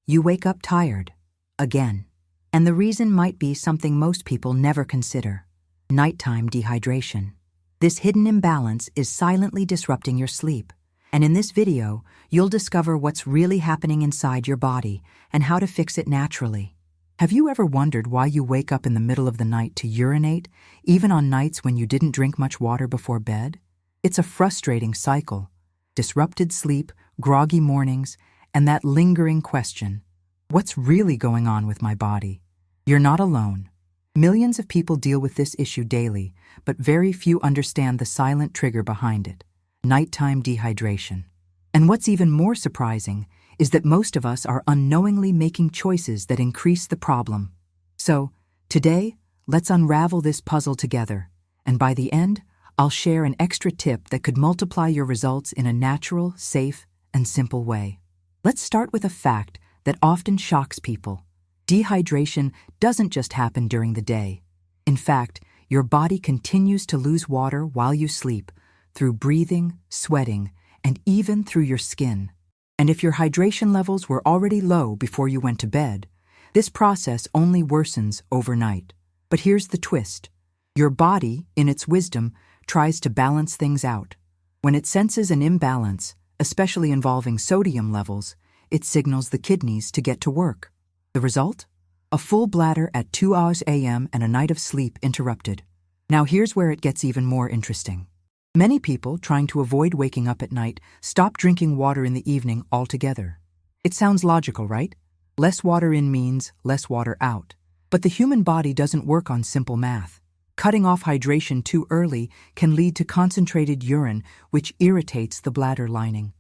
You wake up tired. Again. And the reason might be something most people never consider: nighttime dehydration. This hidden imbalance is silently disrupting your sleep. And in this video, you'll discover what's really happening inside your body and how to fix it naturally. Have you ever wondered why you wake up in the middle of the night to urinate, even on nights when you didn't drink much water before bed? It's a frustrating cycle. Disrupted sleep, groggy mornings, and that lingering question: what's really going on with my body? You're not alone. Millions of people deal with this issue daily, but very few understand the silent trigger behind it: nighttime dehydration. And what's even more surprising is that most of us are unknowingly making choices that increase the problem. So, today, let's unravel this puzzle together, and by the end, I'll share an extra tip that could multiply your results in a natural, safe, and simple way. Let's start with a fact that often shocks people. Dehydration doesn't just happen during the day. In fact, your body continues to lose water while you sleep, through breathing, sweating, and even through your skin. And if your hydration levels were already low before you went to bed, this process only worsens overnight. But here's the twist. Your body, in its wisdom, tries to balance things out. When it senses an imbalance, especially involving sodium levels, it signals the kidneys to get to work. The result? A full bladder at 2 a.m. and a night of sleep interrupted. Now here's where it gets even more interesting. Many people, trying to avoid waking up at night, stop drinking water in the evening altogether. It sounds logical, right? Less water in means less water out. But the human body doesn't work on simple math. Cutting off hydration too early can lead to concentrated urine, which irritates the bladder lining.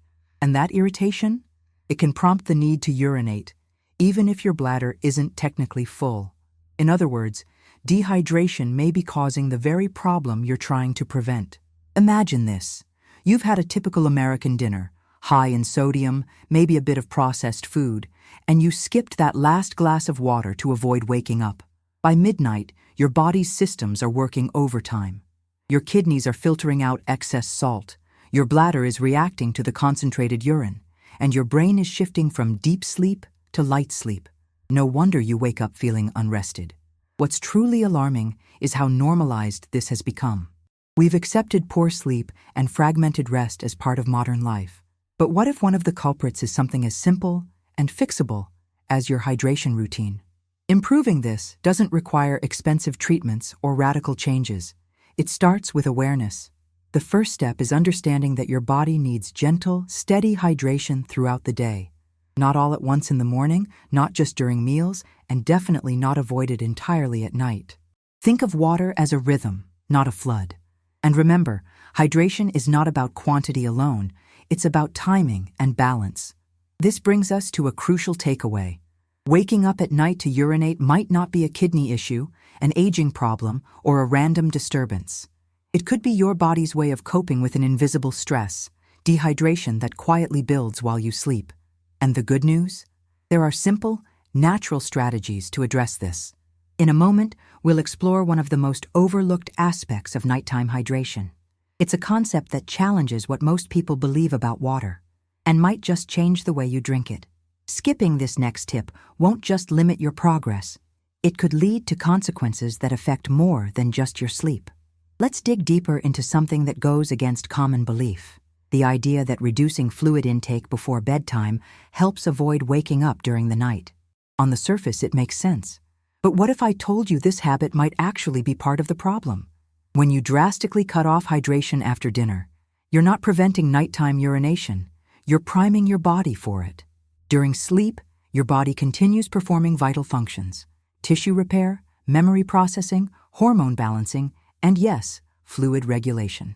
And that irritation? It can prompt the need to urinate, even if your bladder isn't technically full. In other words, dehydration may be causing the very problem you're trying to prevent. Imagine this. You've had a typical American dinner, high in sodium, maybe a bit of processed food, and you skipped that last glass of water to avoid waking up. By midnight, your body's systems are working overtime. Your kidneys are filtering out excess salt, your bladder is reacting to the concentrated urine, and your brain is shifting from deep sleep to light sleep. No wonder you wake up feeling unrested. What's truly alarming is how normalized this has become. We've accepted poor sleep and fragmented rest as part of modern life. But what if one of the culprits is something as simple and fixable as your hydration routine? Improving this doesn't require expensive treatments or radical changes. It starts with awareness. The first step is understanding that your body needs gentle, steady hydration throughout the day. Not all at once in the morning, not just during meals, and definitely not avoided entirely at night. Think of water as a rhythm, not a flood. And remember, hydration is not about quantity alone, it's about timing and balance. This brings us to a crucial takeaway. Waking up at night to urinate might not be a kidney issue, an aging problem, or a random disturbance. It could be your body's way of coping with an invisible stress, dehydration that quietly builds while you sleep. And the good news? There are simple, natural strategies to address this. In a moment, we'll explore one of the most overlooked aspects of nighttime hydration. It's a concept that challenges what most people believe about water, and might just change the way you drink it. Skipping this next tip won't just limit your progress. It could lead to consequences that affect more than just your sleep. Let's dig deeper into something that goes against common belief: the idea that reducing fluid intake before bedtime helps avoid waking up during the night. On the surface, it makes sense. But what if I told you this habit might actually be part of the problem? When you drastically cut off hydration after dinner, you're not preventing nighttime urination, you're priming your body for it. During sleep, your body continues performing vital functions: tissue repair, memory processing, hormone balancing, and yes, fluid regulation.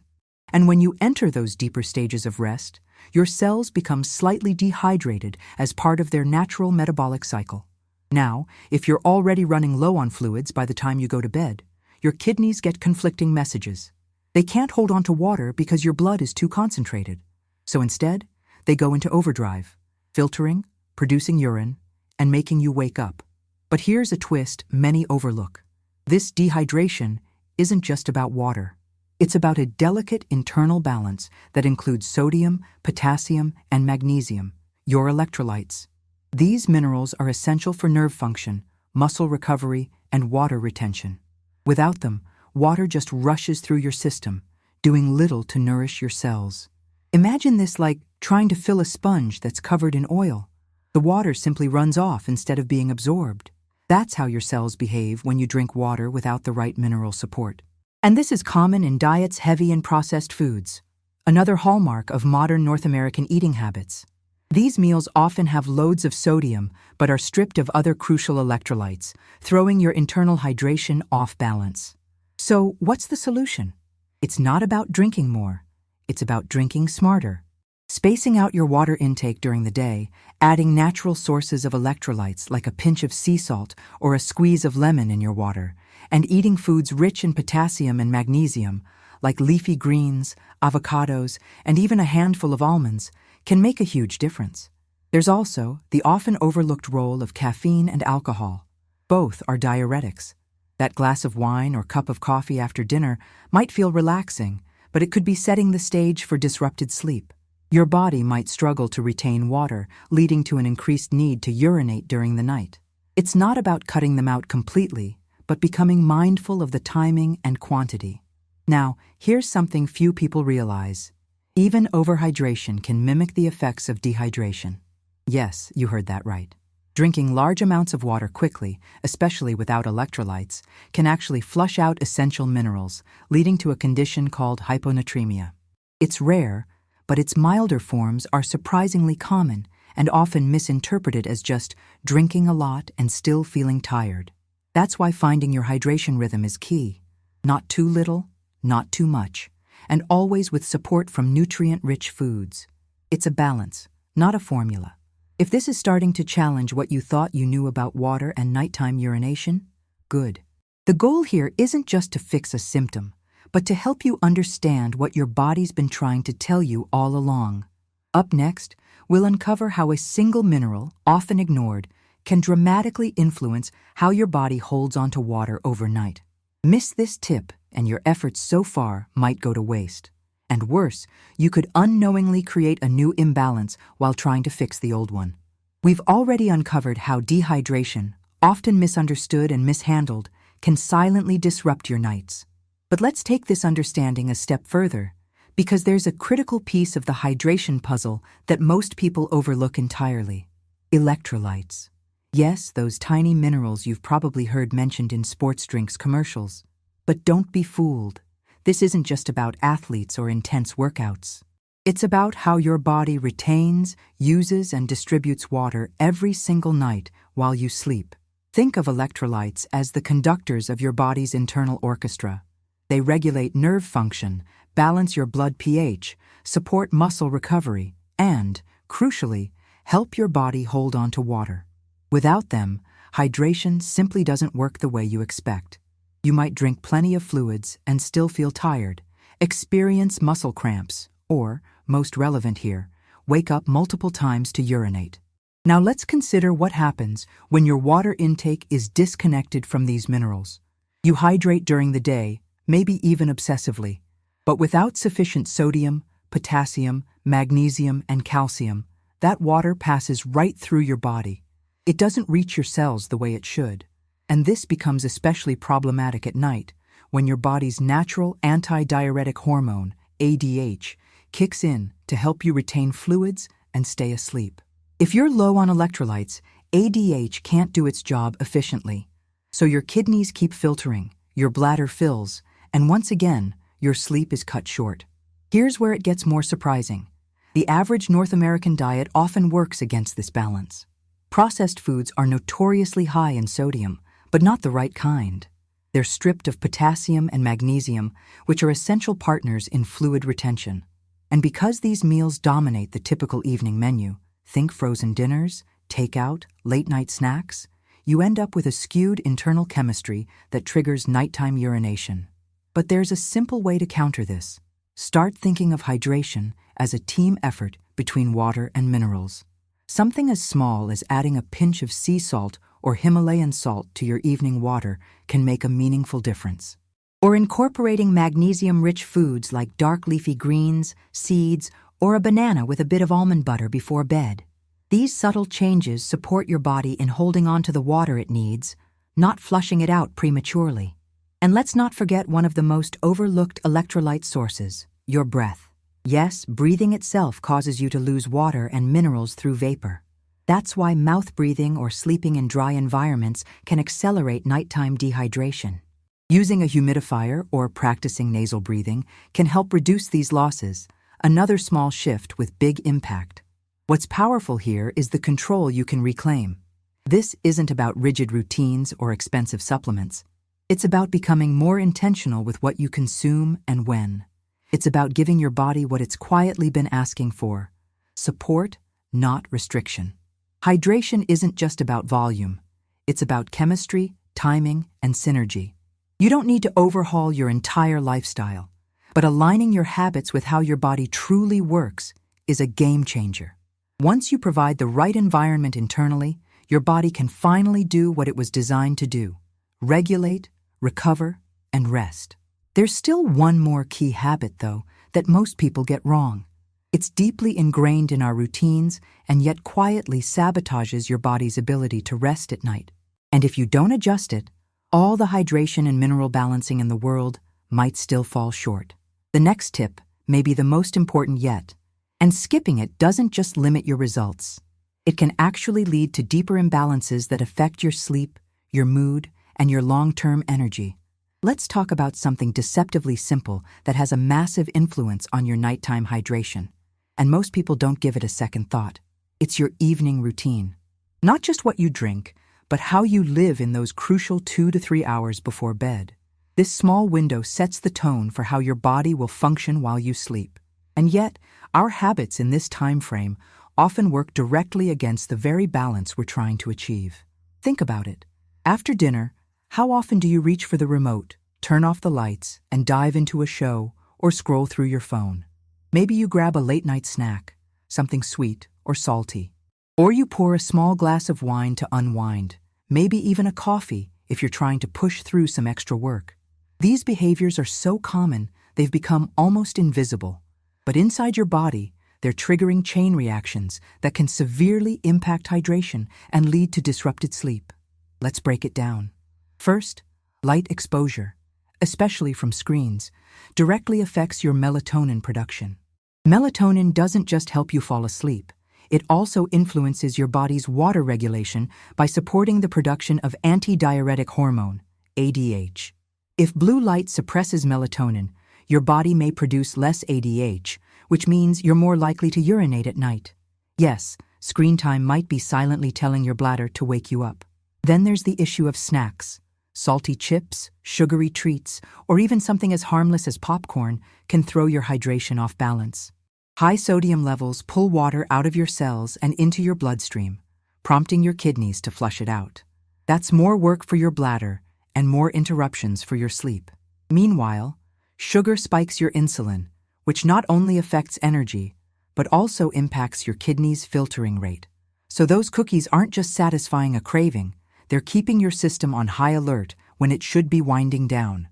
And when you enter those deeper stages of rest, your cells become slightly dehydrated as part of their natural metabolic cycle. Now, if you're already running low on fluids by the time you go to bed, your kidneys get conflicting messages. They can't hold on to water because your blood is too concentrated. So instead, they go into overdrive, filtering, producing urine, and making you wake up. But here's a twist many overlook. This dehydration isn't just about water. It's about a delicate internal balance that includes sodium, potassium, and magnesium, your electrolytes. These minerals are essential for nerve function, muscle recovery, and water retention. Without them, water just rushes through your system, doing little to nourish your cells. Imagine this like trying to fill a sponge that's covered in oil. The water simply runs off instead of being absorbed. That's how your cells behave when you drink water without the right mineral support. And this is common in diets heavy in processed foods, another hallmark of modern North American eating habits. These meals often have loads of sodium but are stripped of other crucial electrolytes, throwing your internal hydration off balance. So, what's the solution? It's not about drinking more. It's about drinking smarter. Spacing out your water intake during the day, adding natural sources of electrolytes like a pinch of sea salt or a squeeze of lemon in your water, and eating foods rich in potassium and magnesium, like leafy greens, avocados, and even a handful of almonds, can make a huge difference. There's also the often overlooked role of caffeine and alcohol. Both are diuretics. That glass of wine or cup of coffee after dinner might feel relaxing, but it could be setting the stage for disrupted sleep. Your body might struggle to retain water, leading to an increased need to urinate during the night. It's not about cutting them out completely, but becoming mindful of the timing and quantity. Now, here's something few people realize. Even overhydration can mimic the effects of dehydration. Yes, you heard that right. Drinking large amounts of water quickly, especially without electrolytes, can actually flush out essential minerals, leading to a condition called hyponatremia. It's rare, but its milder forms are surprisingly common and often misinterpreted as just drinking a lot and still feeling tired. That's why finding your hydration rhythm is key. Not too little, not too much, and always with support from nutrient-rich foods. It's a balance, not a formula. If this is starting to challenge what you thought you knew about water and nighttime urination, good. The goal here isn't just to fix a symptom, but to help you understand what your body's been trying to tell you all along. Up next, we'll uncover how a single mineral, often ignored, can dramatically influence how your body holds onto water overnight. Miss this tip, and your efforts so far might go to waste. And worse, you could unknowingly create a new imbalance while trying to fix the old one. We've already uncovered how dehydration, often misunderstood and mishandled, can silently disrupt your nights. But let's take this understanding a step further, because there's a critical piece of the hydration puzzle that most people overlook entirely: electrolytes. Yes, those tiny minerals you've probably heard mentioned in sports drinks commercials. But don't be fooled. This isn't just about athletes or intense workouts. It's about how your body retains, uses, and distributes water every single night while you sleep. Think of electrolytes as the conductors of your body's internal orchestra. They regulate nerve function, balance your blood pH, support muscle recovery, and, crucially, help your body hold on to water. Without them, hydration simply doesn't work the way you expect. You might drink plenty of fluids and still feel tired, experience muscle cramps, or, most relevant here, wake up multiple times to urinate. Now let's consider what happens when your water intake is disconnected from these minerals. You hydrate during the day, maybe even obsessively, but without sufficient sodium, potassium, magnesium, and calcium, that water passes right through your body. It doesn't reach your cells the way it should. And this becomes especially problematic at night, when your body's natural anti-diuretic hormone, ADH, kicks in to help you retain fluids and stay asleep. If you're low on electrolytes, ADH can't do its job efficiently. So your kidneys keep filtering, your bladder fills, and once again, your sleep is cut short. Here's where it gets more surprising. The average North American diet often works against this balance. Processed foods are notoriously high in sodium, but not the right kind. They're stripped of potassium and magnesium, which are essential partners in fluid retention. And because these meals dominate the typical evening menu, think frozen dinners, takeout, late-night snacks, you end up with a skewed internal chemistry that triggers nighttime urination. But there's a simple way to counter this. Start thinking of hydration as a team effort between water and minerals. Something as small as adding a pinch of sea salt or Himalayan salt to your evening water can make a meaningful difference. Or incorporating magnesium-rich foods like dark leafy greens, seeds, or a banana with a bit of almond butter before bed. These subtle changes support your body in holding on to the water it needs, not flushing it out prematurely. And let's not forget one of the most overlooked electrolyte sources, your breath. Yes, breathing itself causes you to lose water and minerals through vapor. That's why mouth breathing or sleeping in dry environments can accelerate nighttime dehydration. Using a humidifier or practicing nasal breathing can help reduce these losses, another small shift with big impact. What's powerful here is the control you can reclaim. This isn't about rigid routines or expensive supplements. It's about becoming more intentional with what you consume and when. It's about giving your body what it's quietly been asking for: support, not restriction. Hydration isn't just about volume. It's about chemistry, timing, and synergy. You don't need to overhaul your entire lifestyle, but aligning your habits with how your body truly works is a game changer. Once you provide the right environment internally, your body can finally do what it was designed to do: regulate, recover, and rest. There's still one more key habit, though, that most people get wrong. It's deeply ingrained in our routines and yet quietly sabotages your body's ability to rest at night. And if you don't adjust it, all the hydration and mineral balancing in the world might still fall short. The next tip may be the most important yet, and skipping it doesn't just limit your results. It can actually lead to deeper imbalances that affect your sleep, your mood, and your long-term energy. Let's talk about something deceptively simple that has a massive influence on your nighttime hydration. And most people don't give it a second thought. It's your evening routine. Not just what you drink, but how you live in those crucial 2 to 3 hours before bed. This small window sets the tone for how your body will function while you sleep. And yet, our habits in this time frame often work directly against the very balance we're trying to achieve. Think about it. After dinner, how often do you reach for the remote, turn off the lights, and dive into a show or scroll through your phone? Maybe you grab a late-night snack, something sweet or salty. Or you pour a small glass of wine to unwind, maybe even a coffee if you're trying to push through some extra work. These behaviors are so common, they've become almost invisible. But inside your body, they're triggering chain reactions that can severely impact hydration and lead to disrupted sleep. Let's break it down. First, light exposure, especially from screens, directly affects your melatonin production. Melatonin doesn't just help you fall asleep. It also influences your body's water regulation by supporting the production of antidiuretic hormone, ADH. If blue light suppresses melatonin, your body may produce less ADH, which means you're more likely to urinate at night. Yes, screen time might be silently telling your bladder to wake you up. Then there's the issue of snacks. Salty chips, sugary treats, or even something as harmless as popcorn can throw your hydration off balance. High sodium levels pull water out of your cells and into your bloodstream, prompting your kidneys to flush it out. That's more work for your bladder and more interruptions for your sleep. Meanwhile, sugar spikes your insulin, which not only affects energy, but also impacts your kidneys' filtering rate. So those cookies aren't just satisfying a craving, they're keeping your system on high alert when it should be winding down.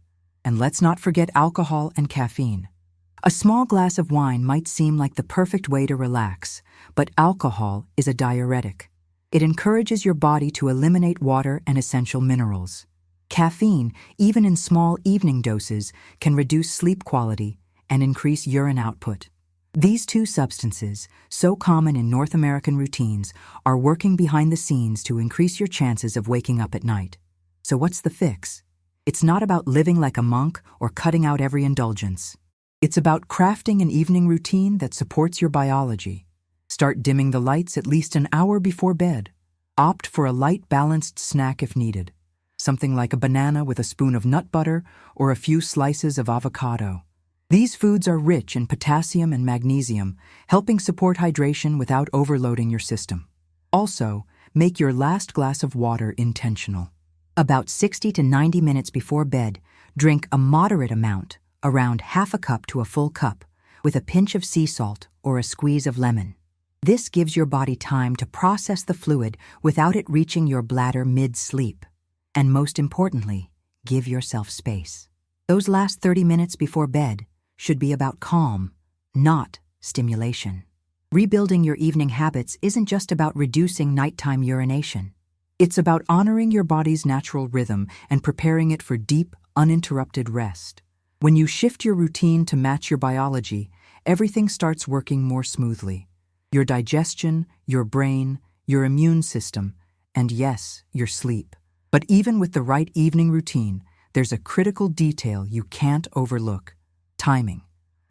And let's not forget alcohol and caffeine. A small glass of wine might seem like the perfect way to relax, but alcohol is a diuretic. It encourages your body to eliminate water and essential minerals. Caffeine, even in small evening doses, can reduce sleep quality and increase urine output. These two substances, so common in North American routines, are working behind the scenes to increase your chances of waking up at night. So what's the fix? It's not about living like a monk or cutting out every indulgence. It's about crafting an evening routine that supports your biology. Start dimming the lights at least an hour before bed. Opt for a light, balanced snack if needed. Something like a banana with a spoon of nut butter or a few slices of avocado. These foods are rich in potassium and magnesium, helping support hydration without overloading your system. Also, make your last glass of water intentional. About 60 to 90 minutes before bed, drink a moderate amount, around half a cup to a full cup, with a pinch of sea salt or a squeeze of lemon. This gives your body time to process the fluid without it reaching your bladder mid-sleep. And most importantly, give yourself space. Those last 30 minutes before bed should be about calm, not stimulation. Rebuilding your evening habits isn't just about reducing nighttime urination. It's about honoring your body's natural rhythm and preparing it for deep, uninterrupted rest. When you shift your routine to match your biology, everything starts working more smoothly. Your digestion, your brain, your immune system, and yes, your sleep. But even with the right evening routine, there's a critical detail you can't overlook: timing.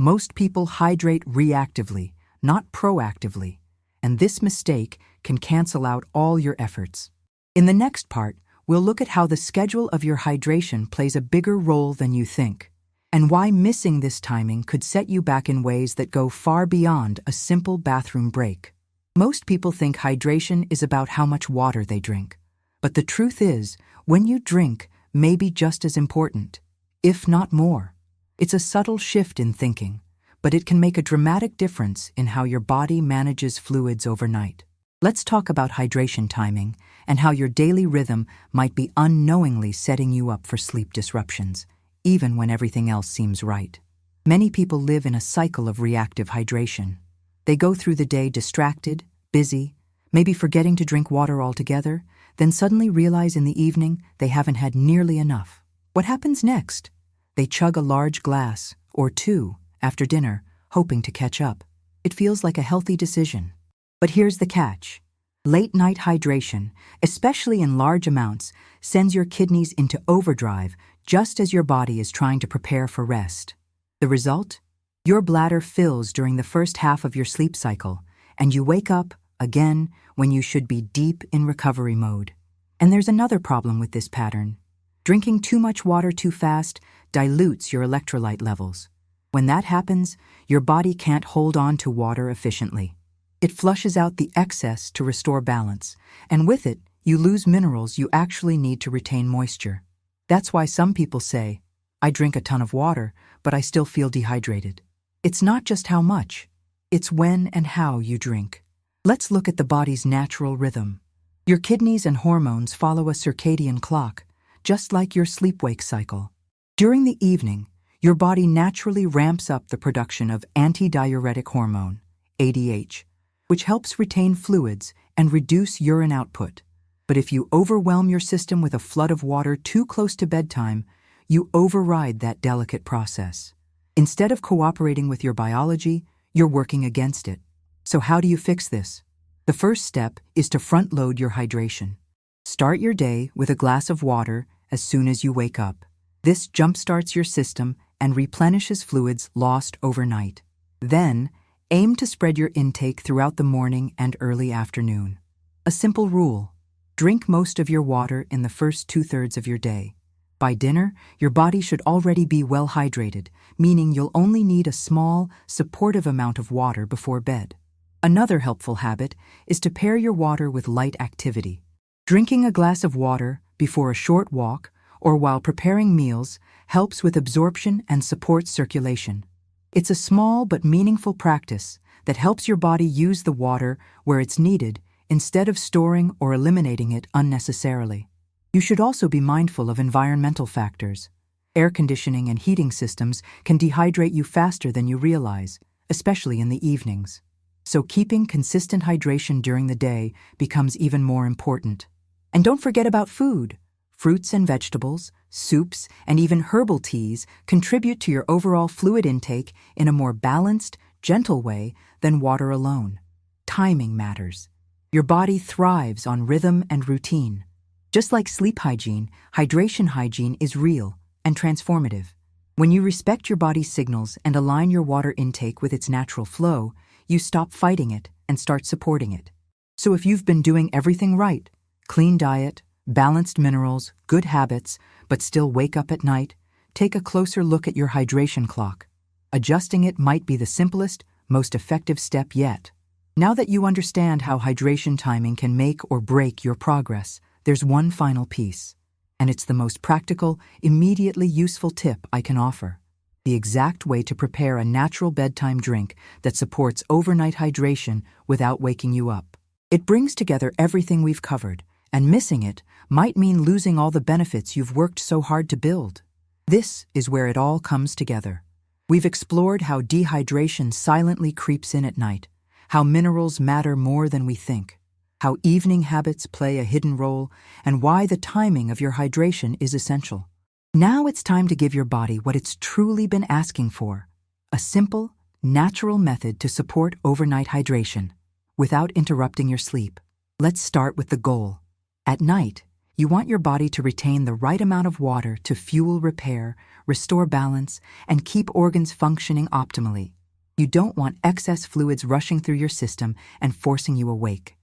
Most people hydrate reactively, not proactively, and this mistake can cancel out all your efforts. In the next part, we'll look at how the schedule of your hydration plays a bigger role than you think, and why missing this timing could set you back in ways that go far beyond a simple bathroom break. Most people think hydration is about how much water they drink, but the truth is, when you drink may be just as important, if not more. It's a subtle shift in thinking, but it can make a dramatic difference in how your body manages fluids overnight. Let's talk about hydration timing and how your daily rhythm might be unknowingly setting you up for sleep disruptions, even when everything else seems right. Many people live in a cycle of reactive hydration. They go through the day distracted, busy, maybe forgetting to drink water altogether, then suddenly realize in the evening they haven't had nearly enough. What happens next? They chug a large glass, or two, after dinner, hoping to catch up. It feels like a healthy decision. But here's the catch. Late-night hydration, especially in large amounts, sends your kidneys into overdrive just as your body is trying to prepare for rest. The result? Your bladder fills during the first half of your sleep cycle, and you wake up, again, when you should be deep in recovery mode. And there's another problem with this pattern. Drinking too much water too fast dilutes your electrolyte levels. When that happens, your body can't hold on to water efficiently. It flushes out the excess to restore balance, and with it, you lose minerals you actually need to retain moisture. That's why some people say, "I drink a ton of water, but I still feel dehydrated." It's not just how much, it's when and how you drink. Let's look at the body's natural rhythm. Your kidneys and hormones follow a circadian clock, just like your sleep-wake cycle. During the evening, your body naturally ramps up the production of antidiuretic hormone, ADH, which helps retain fluids and reduce urine output. But if you overwhelm your system with a flood of water too close to bedtime, you override that delicate process. Instead of cooperating with your biology, you're working against it. So how do you fix this? The first step is to front-load your hydration. Start your day with a glass of water as soon as you wake up. This jumpstarts your system and replenishes fluids lost overnight. Then, aim to spread your intake throughout the morning and early afternoon. A simple rule: drink most of your water in the first 2/3 of your day. By dinner, your body should already be well hydrated, meaning you'll only need a small, supportive amount of water before bed. Another helpful habit is to pair your water with light activity. Drinking a glass of water before a short walk or while preparing meals helps with absorption and supports circulation. It's a small but meaningful practice that helps your body use the water where it's needed instead of storing or eliminating it unnecessarily. You should also be mindful of environmental factors. Air conditioning and heating systems can dehydrate you faster than you realize, especially in the evenings. So keeping consistent hydration during the day becomes even more important. And don't forget about food. Fruits and vegetables, soups, and even herbal teas contribute to your overall fluid intake in a more balanced, gentle way than water alone. Timing matters. Your body thrives on rhythm and routine. Just like sleep hygiene, hydration hygiene is real and transformative. When you respect your body's signals and align your water intake with its natural flow, you stop fighting it and start supporting it. So if you've been doing everything right, clean diet, balanced minerals, good habits, but still wake up at night, take a closer look at your hydration clock. Adjusting it might be the simplest, most effective step yet. Now that you understand how hydration timing can make or break your progress, there's one final piece, and it's the most practical, immediately useful tip I can offer: the exact way to prepare a natural bedtime drink that supports overnight hydration without waking you up. It brings together everything we've covered, and missing it might mean losing all the benefits you've worked so hard to build. This is where it all comes together. We've explored how dehydration silently creeps in at night, how minerals matter more than we think, how evening habits play a hidden role, and why the timing of your hydration is essential. Now it's time to give your body what it's truly been asking for: a simple, natural method to support overnight hydration without interrupting your sleep. Let's start with the goal. At night, you want your body to retain the right amount of water to fuel repair, restore balance, and keep organs functioning optimally. You don't want excess fluids rushing through your system and forcing you awake.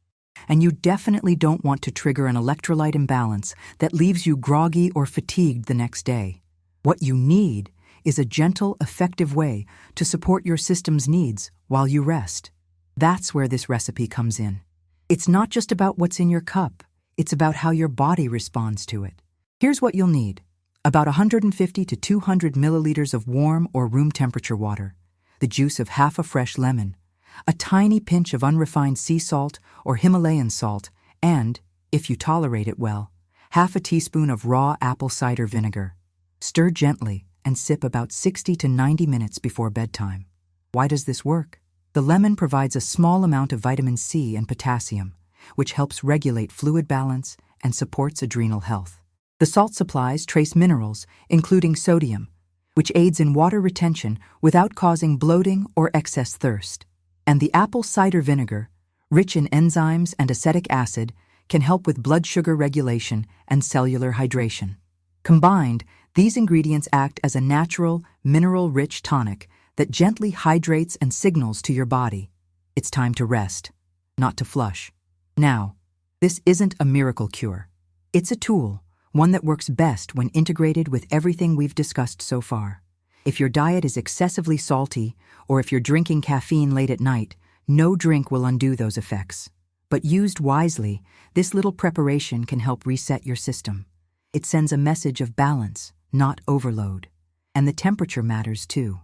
And you definitely don't want to trigger an electrolyte imbalance that leaves you groggy or fatigued the next day. What you need is a gentle, effective way to support your system's needs while you rest. That's where this recipe comes in. It's not just about what's in your cup, it's about how your body responds to it. Here's what you'll need: about 150 to 200 milliliters of warm or room temperature water, the juice of half a fresh lemon, a tiny pinch of unrefined sea salt or Himalayan salt, and, if you tolerate it well, half a teaspoon of raw apple cider vinegar. Stir gently and sip about 60 to 90 minutes before bedtime. Why does this work? The lemon provides a small amount of vitamin C and potassium, which helps regulate fluid balance and supports adrenal health. The salt supplies trace minerals, including sodium, which aids in water retention without causing bloating or excess thirst. And the apple cider vinegar, rich in enzymes and acetic acid, can help with blood sugar regulation and cellular hydration. Combined, these ingredients act as a natural, mineral-rich tonic that gently hydrates and signals to your body: it's time to rest, not to flush. Now, this isn't a miracle cure. It's a tool, one that works best when integrated with everything we've discussed so far. If your diet is excessively salty, or if you're drinking caffeine late at night, no drink will undo those effects. But used wisely, this little preparation can help reset your system. It sends a message of balance, not overload. And the temperature matters too.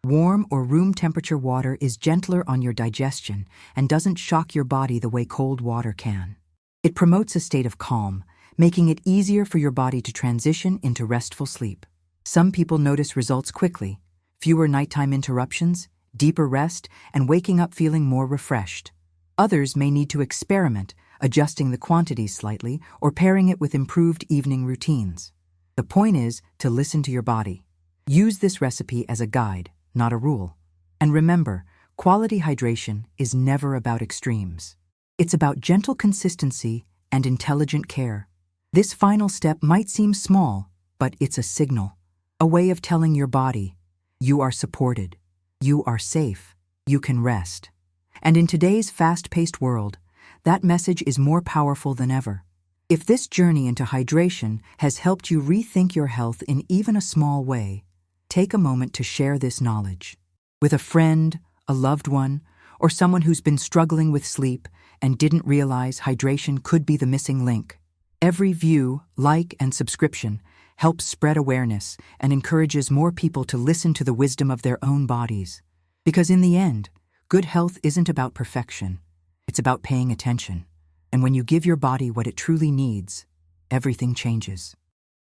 Warm or room temperature water is gentler on your digestion and doesn't shock your body the way cold water can. It promotes a state of calm, making it easier for your body to transition into restful sleep. Some people notice results quickly: fewer nighttime interruptions, deeper rest, and waking up feeling more refreshed. Others may need to experiment, adjusting the quantities slightly or pairing it with improved evening routines. The point is to listen to your body. Use this recipe as a guide, not a rule. And remember, quality hydration is never about extremes. It's about gentle consistency and intelligent care. This final step might seem small, but it's a signal, a way of telling your body, you are supported, you are safe, you can rest. And in today's fast-paced world, that message is more powerful than ever. If this journey into hydration has helped you rethink your health in even a small way, take a moment to share this knowledge with a friend, a loved one, or someone who's been struggling with sleep and didn't realize hydration could be the missing link. Every view, like, and subscription helps spread awareness and encourages more people to listen to the wisdom of their own bodies. Because in the end, good health isn't about perfection. It's about paying attention. And when you give your body what it truly needs, everything changes.